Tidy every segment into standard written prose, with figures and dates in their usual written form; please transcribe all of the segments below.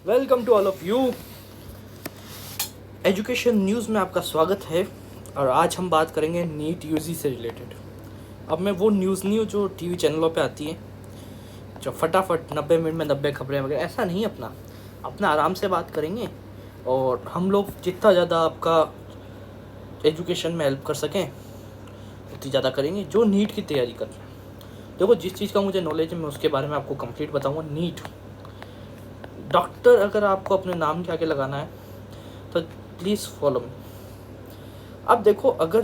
Welcome to all of you. Education news में आपका स्वागत है। और आज हम बात करेंगे नीट यूजी से रिलेटेड। अब मैं वो न्यूज़ नहीं हूँ जो टीवी चैनलों पे आती है, जो फटाफट 90 मिनट में 90 खबरें वगैरह, ऐसा नहीं। अपना अपना आराम से बात करेंगे और हम लोग जितना ज़्यादा आपका एजुकेशन में हेल्प कर सकें उतनी ज़्यादा करेंगे। जो नीट की तैयारी कर रहे हैं, देखो जिस चीज़ का मुझे नॉलेज है मैं उसके बारे में आपको कंप्लीट बताऊँगा। नीट डॉक्टर अगर आपको अपने नाम के आगे लगाना है तो प्लीज़ फॉलो मी। अब देखो, अगर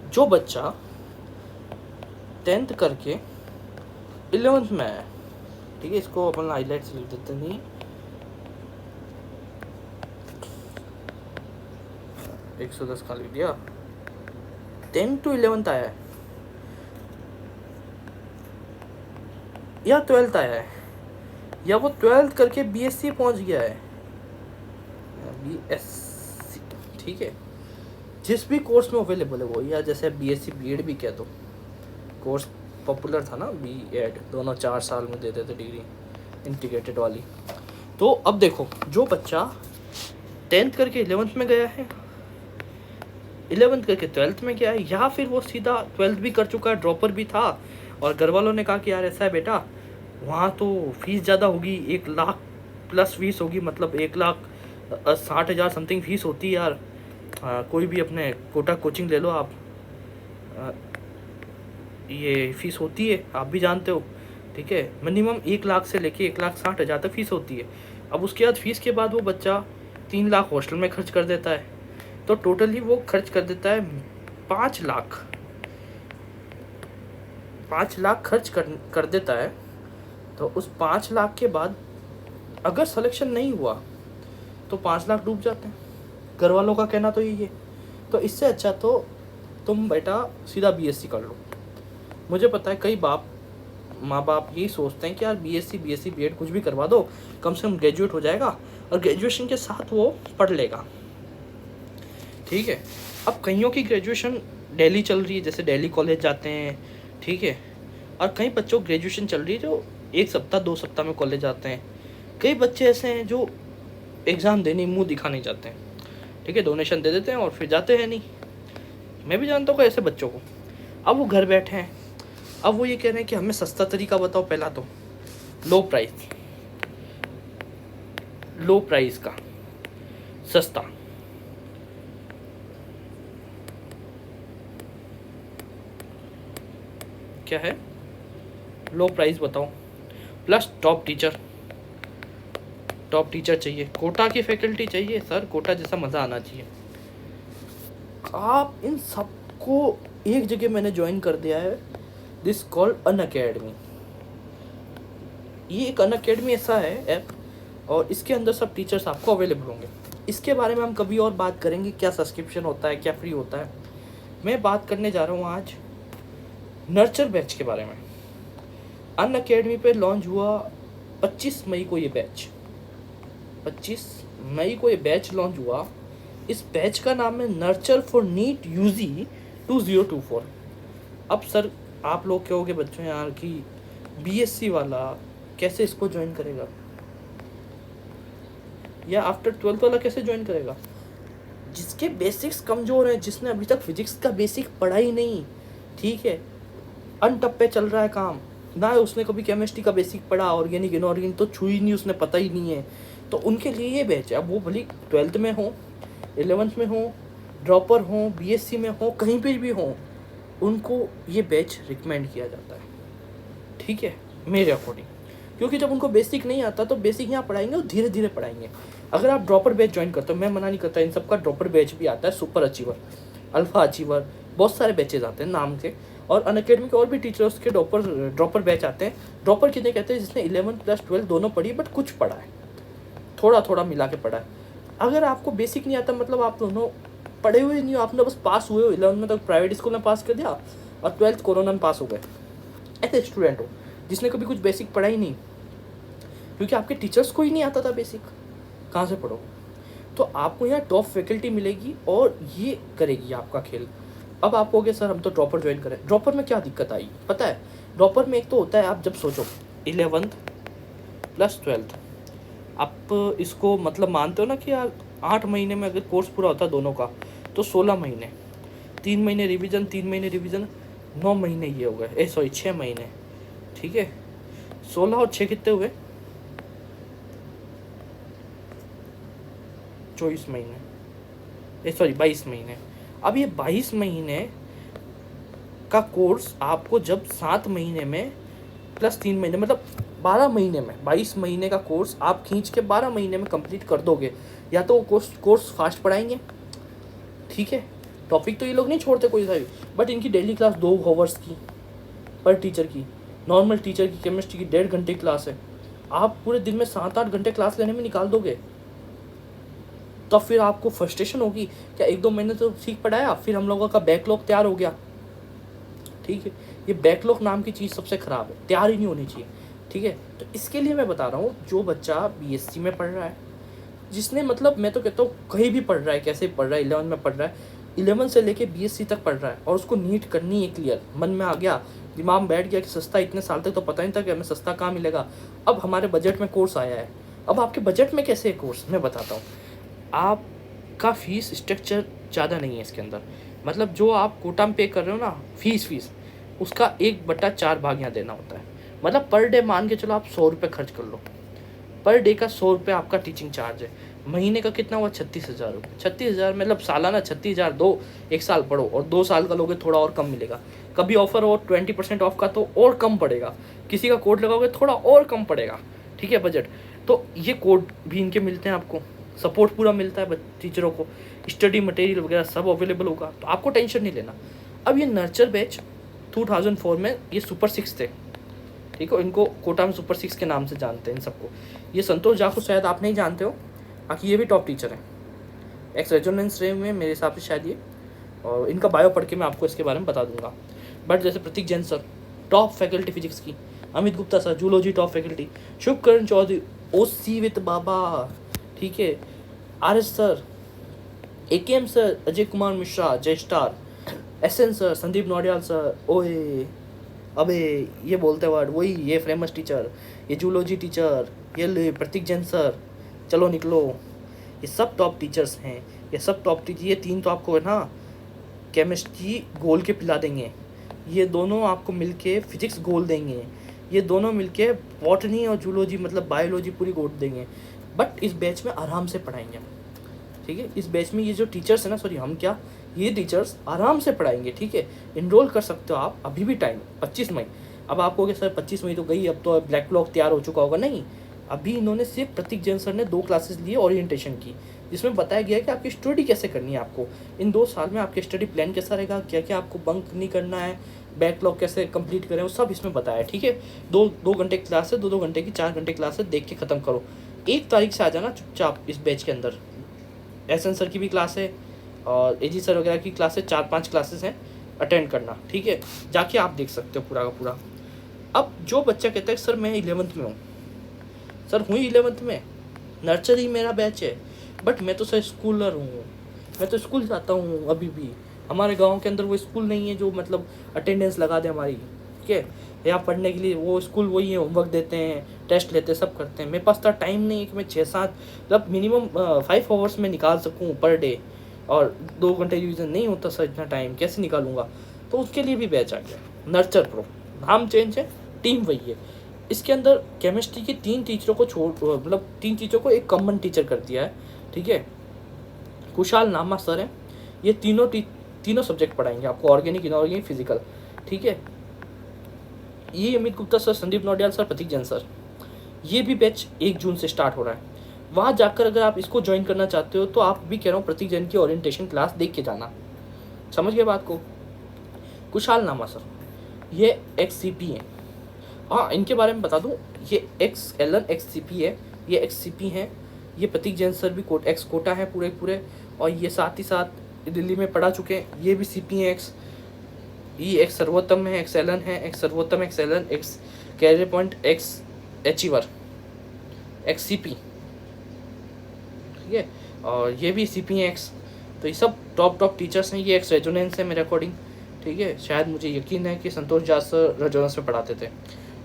जो बच्चा 10th करके 11th में आया, ठीक है, इसको अपन हाईलाइट्स लिख देते नहीं, 110 का लिख दिया। 10 to 11th आया है या 12th आया है, या वो 12th करके BSc पहुंच गया है, BSc, ठीक है, जिस भी कोर्स में अवेलेबल है वो, या जैसे BSc B.Ed भी कह दो, कोर्स पॉपुलर था ना, B.Ed दोनों 4 साल में देते थे डिग्री, इंटीग्रेटेड वाली। तो अब देखो, जो बच्चा 10th करके 11th में गया है, 11th करके 12th में गया है, या फिर वो सीधा 12th भी कर चुका है, ड्रॉपर भी था, और घर वालों ने कहा कि यार ऐसा है बेटा, वहाँ तो फीस ज़्यादा होगी, 1 लाख प्लस फीस होगी, मतलब 1,60,000 समथिंग फीस होती है यार। कोई भी अपने कोटा कोचिंग ले लो आप, ये फीस होती है, आप भी जानते हो, ठीक है, मिनिमम 1 लाख से लेके 1,60,000 तक फीस होती है। अब उसके बाद फीस के बाद वो बच्चा 3 लाख हॉस्टल में खर्च कर देता है, तो टोटली वो खर्च कर देता है 5 लाख। 5 लाख खर्च कर देता है। तो उस 5 लाख के बाद अगर सिलेक्शन नहीं हुआ तो 5 लाख डूब जाते हैं। घर वालों का कहना तो यही है। तो इससे अच्छा तो तुम बेटा सीधा BSc कर लो। मुझे पता है कई माँ बाप यही सोचते हैं कि यार BSc B.Ed कुछ भी करवा दो, कम से कम ग्रेजुएट हो जाएगा और ग्रेजुएशन के साथ वो पढ़ लेगा, ठीक है। अब कईयों की ग्रेजुएशन दिल्ली चल रही है, जैसे दिल्ली कॉलेज जाते हैं, ठीक है, और कई बच्चों ग्रेजुएशन चल रही है जो 1 सप्ताह 2 सप्ताह में कॉलेज जाते हैं। कई बच्चे ऐसे हैं जो एग्ज़ाम देने मुंह दिखाने जाते हैं, ठीक है, डोनेशन दे देते हैं और फिर जाते हैं नहीं। मैं भी जानता हूँ ऐसे बच्चों को। अब वो घर बैठे हैं, अब वो ये कह रहे हैं कि हमें सस्ता तरीका बताओ। पहला तो लो प्राइस का सस्ता, क्या है, लो प्राइस बताओ, प्लस टॉप टीचर चाहिए, कोटा की फैकल्टी चाहिए सर, कोटा जैसा मज़ा आना चाहिए। आप इन सबको एक जगह मैंने ज्वाइन कर दिया है, दिस कॉल्ड अनअकैडमी। ये एक अनअकैडमी ऐसा है ऐप, और इसके अंदर सब टीचर्स आपको अवेलेबल होंगे। इसके बारे में हम कभी और बात करेंगे, क्या सब्सक्रिप्शन होता है, क्या फ्री होता है। मैं बात करने जा रहा हूँ आज नर्चर बैच के बारे में। अनअकैडमी पे लॉन्च हुआ 25 मई को, ये बैच 25 मई को ये बैच लॉन्च हुआ। इस बैच का नाम है नर्चर फॉर नीट यूजी 2024। अब सर आप लोग कहोगे बच्चों यार कि BSc वाला कैसे इसको ज्वाइन करेगा, या आफ्टर 12th वाला कैसे ज्वाइन करेगा? जिसके बेसिक्स कमज़ोर हैं, जिसने अभी तक फिजिक्स का बेसिक पढ़ा ही नहीं, ठीक है, अनटप पे चल रहा है काम, ना उसने कभी केमिस्ट्री का बेसिक पढ़ा, ऑर्गेनिक इनऑर्गेनिक तो छुई नहीं, उसने पता ही नहीं है, तो उनके लिए ये बैच है। अब वो भले 12th में हो, 11th में हो, ड्रॉपर हो, BSc में हो, कहीं पर भी हो, उनको ये बैच रिकमेंड किया जाता है, ठीक है, मेरे अकॉर्डिंग। क्योंकि जब उनको बेसिक नहीं आता तो बेसिक यहाँ पढ़ाएंगे और धीरे धीरे पढ़ाएंगे। अगर आप ड्रॉपर बैच ज्वाइन करते हो, मैं मना नहीं करता, इन सबका ड्रॉपर बैच भी आता है, सुपर अचीवर, अल्फा अचीवर, बहुत सारे बैचेज आते हैं नाम से। और अनअकैडमी के और भी टीचर्स के ड्रॉपर बैच आते हैं। ड्रॉपर कितने कहते हैं? जिसने 11th प्लस 12th दोनों पढ़ी, बट कुछ पढ़ा है, थोड़ा थोड़ा मिला के पढ़ा है। अगर आपको बेसिक नहीं आता, मतलब आप दोनों पढ़े हुए नहीं हो, आपने बस पास हुए हो, 11th में तक प्राइवेट स्कूल में पास कर दिया और 12th कोरोना में पास हो गए, ऐसे स्टूडेंट हो जिसने कभी कुछ बेसिक पढ़ा ही नहीं, क्योंकि आपके टीचर्स को ही नहीं आता था बेसिक, कहाँ से पढ़ो? तो आपको यहाँ टॉप फैकल्टी मिलेगी और ये करेगी आपका खेल। अब आप कहोगे सर हम तो ड्रॉपर ज्वाइन करें। ड्रॉपर में क्या दिक्कत आई पता है? ड्रॉपर में एक तो होता है, आप जब सोचो 11th प्लस 12th, आप इसको मतलब मानते हो ना कि यार 8 महीने में अगर कोर्स पूरा होता है दोनों का तो 16 महीने, 3 महीने रिवीजन, 3 महीने रिवीजन, 9 महीने ये हो गए, 6 महीने, ठीक है। 16 और 6 कितने हुए? 24 महीने, 22 महीने। अब ये 22 महीने का कोर्स आपको जब 7 महीने में प्लस 3 महीने मतलब 12 महीने में, 22 महीने का कोर्स आप खींच के 12 महीने में कंप्लीट कर दोगे। या तो कोर्स फास्ट पढ़ाएंगे, ठीक है, टॉपिक तो ये लोग नहीं छोड़ते कोई सा भी, बट इनकी डेली क्लास 2 आवर्स की पर टीचर की। नॉर्मल टीचर की केमिस्ट्री की 1.5 घंटे क्लास है, आप पूरे दिन में 7-8 घंटे क्लास लेने में निकाल दोगे। तब फिर आपको फ्रस्ट्रेशन होगी, क्या 1-2 महीने तो सीख पढ़ाया, फिर हम लोगों का बैकलॉग तैयार हो गया, ठीक है। ये बैकलॉग नाम की चीज़ सबसे ख़राब है, तैयार ही नहीं होनी चाहिए, ठीक है। तो इसके लिए मैं बता रहा हूँ, जो बच्चा बीएससी में पढ़ रहा है, जिसने मतलब मैं तो कहता हूँ कहीं भी पढ़ रहा है, कैसे पढ़ रहा है, 11 में पढ़ रहा है, 11 से लेके बीएससी तक पढ़ रहा है और उसको नीट करनी है क्लियर, मन में आ गया, दिमाग में बैठ गया कि सस्ता, इतने साल तक तो पता नहीं था कि हमें सस्ता कहाँ मिलेगा, अब हमारे बजट में कोर्स आया है। अब आपके बजट में कैसे है कोर्स, मैं बताता हूँ। आपका फीस स्ट्रक्चर ज़्यादा नहीं है इसके अंदर, मतलब जो आप कोटा में पे कर रहे हो ना फीस उसका 1/4 भाग यहाँ देना होता है। मतलब पर डे मान के चलो आप 100 रुपये खर्च कर लो, पर डे का 100 रुपये आपका टीचिंग चार्ज है। महीने का कितना हुआ? 36,000 रुपये। 36,000 मतलब सालाना 36,000, 1 साल पढ़ो, और 2 साल का लोगे थोड़ा और कम मिलेगा। कभी ऑफर हो 20% ऑफ का तो और कम पड़ेगा, किसी का कोड लगाओगे थोड़ा और कम पड़ेगा, ठीक है, बजट। तो ये कोड भी इनके मिलते हैं, आपको सपोर्ट पूरा मिलता है टीचरों को, स्टडी मटेरियल वगैरह सब अवेलेबल होगा, तो आपको टेंशन नहीं लेना। अब ये नर्चर बैच 2004 में ये सुपर 6 थे, ठीक है, इनको कोटा में सुपर 6 के नाम से जानते हैं इन सबको। ये संतोष झा को शायद आप नहीं जानते हो, बाकी ये भी टॉप टीचर हैं एक्स रेजोनेंस रे में मेरे हिसाब से शायद ये, और इनका बायो पढ़ के मैं आपको इसके बारे में बता दूंगा। बट जैसे Prateek Jain sir top faculty physics की, Amit Gupta sir zoology top faculty, Shubhkaran Chaudhary OC with बाबा, ठीक है, R S. Sir, AKM sir, Ajay Kumar Mishra Jai star, SN sir, Sandeep Naudiyal sir, ओए अबे ये बोलते वर्ड वही, ये फेमस टीचर, ये जूलॉजी टीचर, ये प्रतीक जैन सर, चलो निकलो, ये सब टॉप टीचर्स हैं, ये सब टॉप टीचर। ये 3 तो आपको है ना केमिस्ट्री गोल के पिला देंगे, ये दोनों आपको मिलके फिजिक्स गोल देंगे, ये दोनों मिलके बॉटनी और जूलॉजी मतलब बायोलॉजी पूरी गोल देंगे। बट इस बैच में आराम से पढ़ाएंगे, ठीक है, इस बैच में ये जो टीचर्स है ना, सॉरी हम क्या, ये टीचर्स आराम से पढ़ाएंगे, ठीक है। इनरोल कर सकते हो आप, अभी भी टाइम 25 मई। अब आप कहोगे सर 25 मई तो गई, अब तो ब्लैक लॉक तैयार हो चुका होगा, नहीं, अभी इन्होंने सिर्फ प्रतीक जैन सर ने 2 क्लासेस लिए ओरिएंटेशन की, जिसमें बताया गया है कि आपकी स्टडी कैसे करनी है, आपको इन 2 साल में आपके स्टडी प्लान कैसा रहेगा, क्या क्या आपको बंक नहीं करना है, बैकलॉग कैसे कंप्लीट करें, वो सब इसमें बताया है, ठीक है। 2 घंटे क्लास है, 2 घंटे की 4 घंटे क्लास है, देख के ख़त्म करो। 1 तारीख से आ जाना चुपचाप इस बैच के अंदर। SN सर की भी क्लास है और AG सर वगैरह की क्लास है, 4-5 क्लासेस हैं, अटेंड करना, ठीक है, जाके आप देख सकते हो पूरा का पूरा। अब जो बच्चा कहता है सर मैं 11th में हूँ, सर हुई 11th में, नर्सरी मेरा बैच है, बट मैं तो सर स्कूलर हूँ, मैं तो स्कूल जाता हूँ अभी भी, हमारे गांव के अंदर वो स्कूल नहीं है जो मतलब अटेंडेंस लगा दे हमारी, ठीक है, या पढ़ने के लिए वो स्कूल वही है, होमवर्क देते हैं, टेस्ट लेते हैं, सब करते हैं। मेरे पास तो टाइम नहीं है कि मैं 6-7 मतलब मिनिमम 5 आवर्स में निकाल सकूँ पर डे, और 2 घंटे रिविजन नहीं होता सर, इतना टाइम कैसे निकालूंगा, तो उसके लिए भी बैच आ गया नर्चर प्रो। नाम चेंज है, टीम वही है। इसके अंदर केमिस्ट्री की 3 टीचरों को छोड़ मतलब 3 टीचरों को एक कॉमन टीचर कर दिया है, ठीक है। कुशाल नामा सर हैं, ये तीनों सब्जेक्ट पढ़ाएंगे आपको, ऑर्गेनिक, इनऑर्गेनिक, फिजिकल, ठीक है। ये अमित गुप्ता सर, संदीप नौडियाल सर, प्रतीक जैन सर, ये भी बैच 1 जून से स्टार्ट हो रहा है। वहाँ जाकर अगर आप इसको ज्वाइन करना चाहते हो तो आप भी कह रहा हूँ प्रतीक जैन की ओरिएंटेशन क्लास देख के जाना, समझ गए बात को। कुशाल नामा सर ये XCP हैं, हाँ इनके बारे में बता दूँ, ये XLN XCP है, ये XCP हैं। ये प्रतीक जैन सर भी एक्स कोटा है पूरे, और ये साथ ही साथ दिल्ली में पढ़ा चुके हैं, ये भी CP हैं एक्स। ये एक्स सर्वोत्तम है, XLN है, एक्स सर्वोत्तम, XLN, X career point, X achiever, XCP, ठीक है, और ये भी CP हैं एक्स। तो ये सब टॉप टीचर्स हैं, ये एक्स रेजोनेंस है मेरे अकॉर्डिंग, ठीक है। शायद मुझे यकीन है कि संतोष झा सर रेजोनेंस में पढ़ाते थे,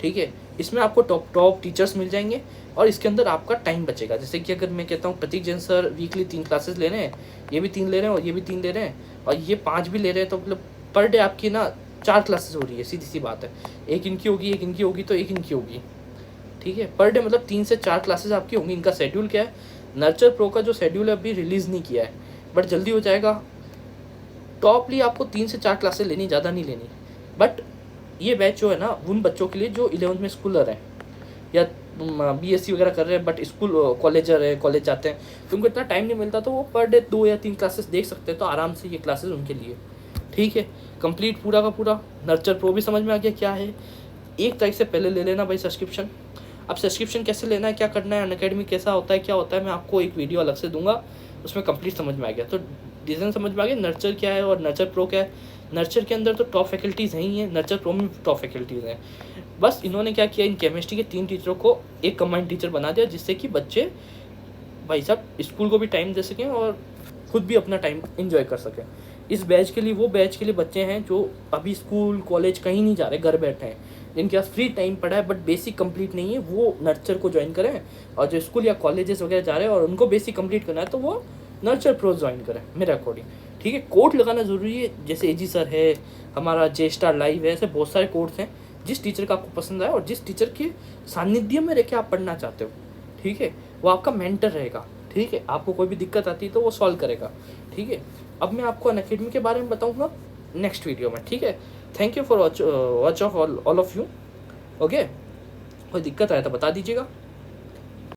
ठीक है। इसमें आपको टॉप टॉप टीचर्स मिल जाएंगे और इसके अंदर आपका टाइम बचेगा। जैसे कि अगर मैं कहता हूँ प्रतीक जैन सर वीकली 3 क्लासेस ले रहे हैं, ये भी 3 ले रहे हैं और ये भी 3 ले रहे हैं और ये 5 भी ले रहे हैं, तो मतलब पर डे आपकी ना 4 क्लासेस हो रही है, सीधी सी बात है। एक इनकी होगी, एक इनकी होगी, तो एक इनकी होगी, ठीक है। पर डे मतलब 3 से 4 क्लासेस आपकी होंगी। इनका शेड्यूल क्या है, नर्चर प्रो का जो शेड्यूल है अभी रिलीज़ नहीं किया है, बट जल्दी हो जाएगा। टॉपली आपको 3 से 4 क्लासेस लेनी, ज़्यादा नहीं लेनी। बट ये बैच जो है ना उन बच्चों के लिए जो 11th में स्कूलर हैं या बीएससी वगैरह कर रहे हैं, बट स्कूल कॉलेजर है, कॉलेज जाते हैं, तो उनको इतना टाइम नहीं मिलता, तो वो पर डे 2 या 3 क्लासेस देख सकते हैं। तो आराम से ये क्लासेस उनके लिए, ठीक है। कंप्लीट पूरा का पूरा नर्चर प्रो भी समझ में आ गया क्या है। 1 तारीख से पहले ले लेना भाई सब्सक्रिप्शन। अब सब्सक्रिप्शन कैसे लेना है, क्या करना है, अनअकैडमी कैसा होता है, क्या होता है, मैं आपको एक वीडियो अलग से दूंगा, उसमें कंप्लीट समझ में आ गया। तो डिज़ाइन समझ में आ गया, नर्चर क्या है और नर्चर प्रो क्या है। नर्चर के अंदर तो टॉप फैकल्टीज़ हैं ही हैं, नर्चर प्रो में टॉप फैकल्टीज़ हैं। बस इन्होंने क्या किया, इन केमिस्ट्री के 3 टीचरों को एक कंबाइंड टीचर बना दिया, जिससे कि बच्चे भाई साहब स्कूल को भी टाइम दे सकें और खुद भी अपना टाइम एंजॉय कर सकें। इस बैच के लिए, वो बैच के लिए बच्चे हैं जो अभी स्कूल कॉलेज कहीं नहीं जा रहे, घर बैठे हैं, जिनके पास फ्री टाइम पड़ा है बट बेसिक कंप्लीट नहीं है, वो नर्चर को ज्वाइन करें। और जो स्कूल या कॉलेजेस वगैरह जा रहे हैं और उनको बेसिक कंप्लीट करना है, तो वो नर्चर प्रो ज्वाइन करें मेरे अकॉर्डिंग, ठीक है। कोड लगाना ज़रूरी है, जैसे एजी सर है, हमारा जे स्टार लाइव है, ऐसे बहुत सारे कोड्स हैं। जिस टीचर का आपको पसंद आए और जिस टीचर के सानिध्य में रह के आप पढ़ना चाहते हो, ठीक है, वो आपका मेंटर रहेगा, ठीक है। आपको कोई भी दिक्कत आती है तो वो सॉल्व करेगा, ठीक है। अब मैं आपको अनअकैडमी के बारे में बताऊंगा नेक्स्ट वीडियो में, ठीक है। Thank you for watch of all of you, okay. कोई दिक्कत आया तो बता दीजिएगा।